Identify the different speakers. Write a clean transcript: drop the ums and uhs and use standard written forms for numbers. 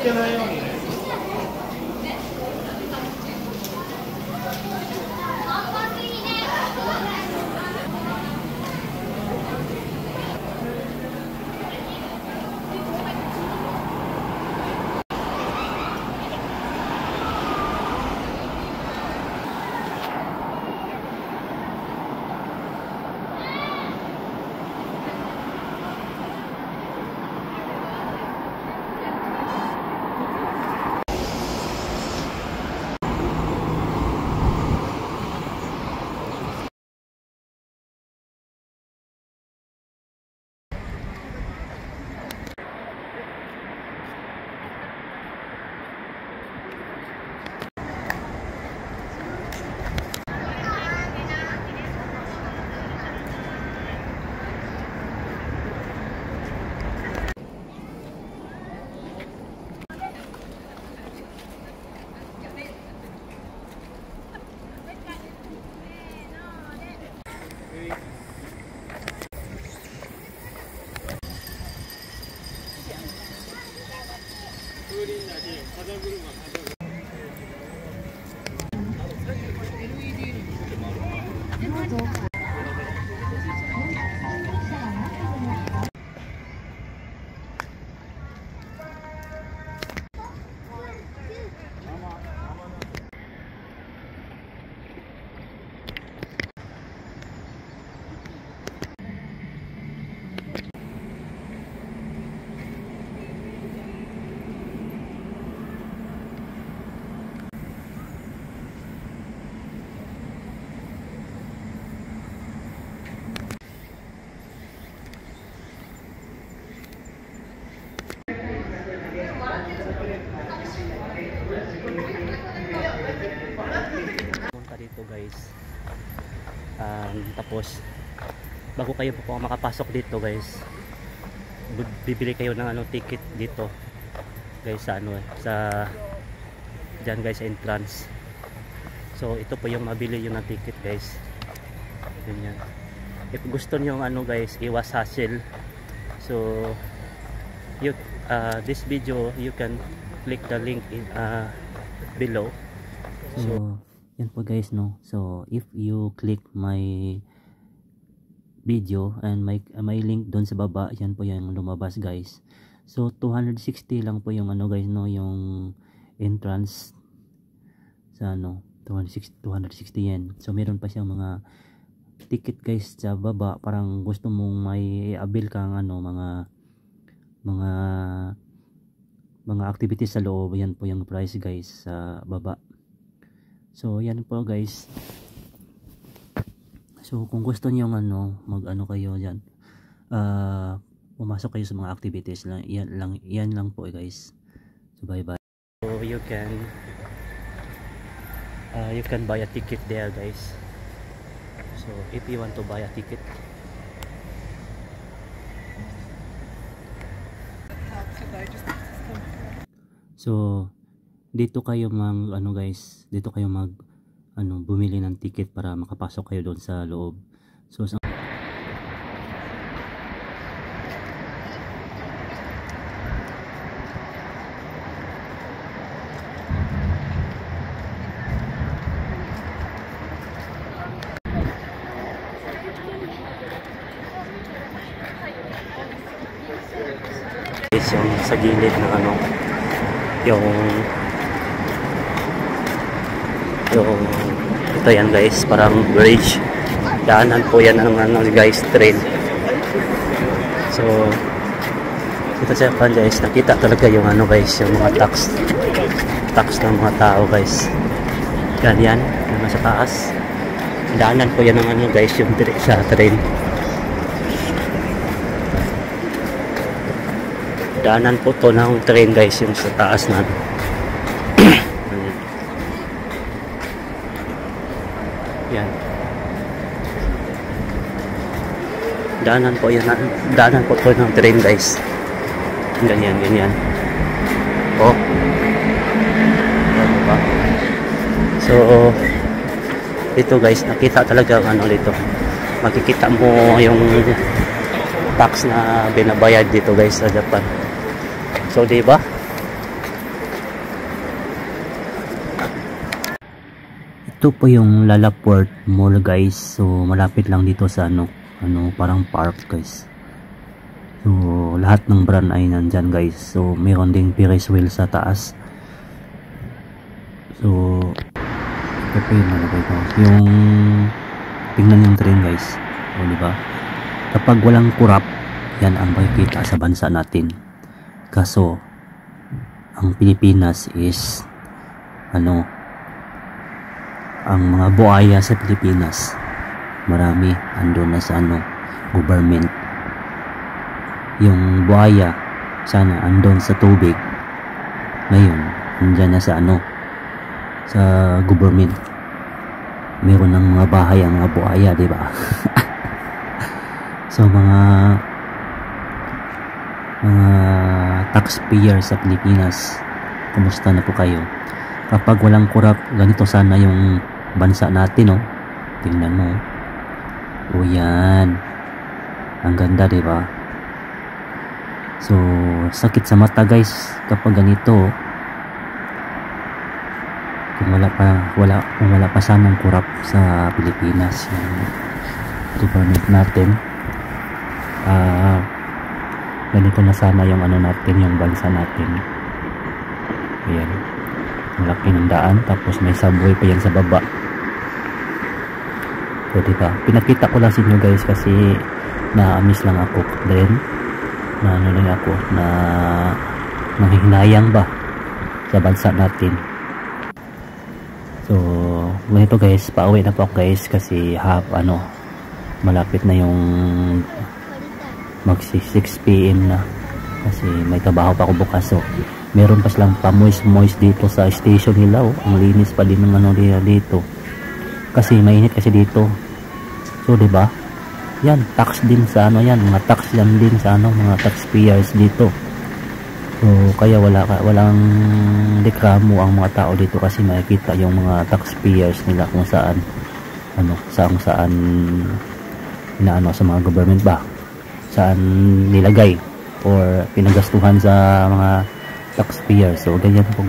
Speaker 1: ってないようにね。
Speaker 2: Dito guys, tapos bago kayo po makapasok dito guys, bibili kayo ng ticket dito guys sa dyan guys sa entrance. So ito po yung mabili yung ng ticket guys. Ganyan. If gusto nyo guys iwas hassle, so this video you can click the link in below. So yan po guys, no. So if you click my video and my link doon sa baba, yan po yung lumabas guys. So 260 lang po yung guys, no, yung entrance sa 260 yen. So meron pa siyang mga ticket guys sa baba, parang gusto mong may abil kang mga activities sa loob. Yan po yung price guys sa baba. So yan po guys. So kung gusto niyo kayo diyan, pumasok kayo sa mga activities lang. Yan lang po guys. So bye bye. So you can buy a ticket there guys. So if you want to buy a ticket, so dito kayo guys, dito kayo bumili ng ticket para makapasok kayo doon sa loob. So yung sa gilid ng yung ito yan guys, parang bridge, daanan po yan ng guys, train. So ito sa Japan guys, nakita talaga yung guys, yung mga tax ng mga tao guys. Yan yung nasa taas, daanan po yan ng guys, yung sa train. Daanan po to ng train guys, yung sa taas na yan. Daanan po to ng train guys. Ganyan. Oh. Diba? So ito guys, nakita talaga dito. Makikita mo yung tax na binabayad dito guys sa Japan. So diba? Ito po yung Lalaport Mall guys. So malapit lang dito sa ano parang park guys. So lahat ng brand ay nandyan guys. So mayroon ding Ferris wheel sa taas. So ito po yung nalagay ko. Yung tingnan yung train guys. O diba? Kapag walang kurap, yan ang makikita sa bansa natin. Kaso ang Pilipinas is ang mga buhaya sa Pilipinas marami andun na sa government. Yung buhaya sana andun sa tubig, ngayon andyan na sa sa government. Meron ng mga bahay ang mga buhaya, di ba? So mga taxpayer sa Pilipinas, kumusta na po kayo? Kapag walang kurap, ganito sana yung bansa natin, tingnan mo. O yan, ang ganda, di ba? So sakit sa mata guys kapag ganito. Kung wala pa sanang kurap sa Pilipinas yung government natin, ganito na sana yung natin, yung bansa natin. Ayan, malaki ng daan, tapos may subway pa yan sa baba. So diba, pinakita ko lang sa inyo guys kasi na-miss lang ako din, na lang ako na nanghihinayang ba sa bansa natin. So ganito guys, pauwi na po ako guys kasi malapit na yung mag 6 PM na kasi may trabaho pa ako bukas. So meron pa silang moist dito sa station nila. Ang linis pa din ng dito kasi mainit kasi dito. So diba, yan tax din sa yan, mga tax yan din sa mga taxpayers dito. So kaya walang reklamo ang mga tao dito kasi makikita yung mga taxpayers nila kung saan saan sa mga government ba, saan nilagay or pinagastuhan sa mga taxpayers. So ganyan po.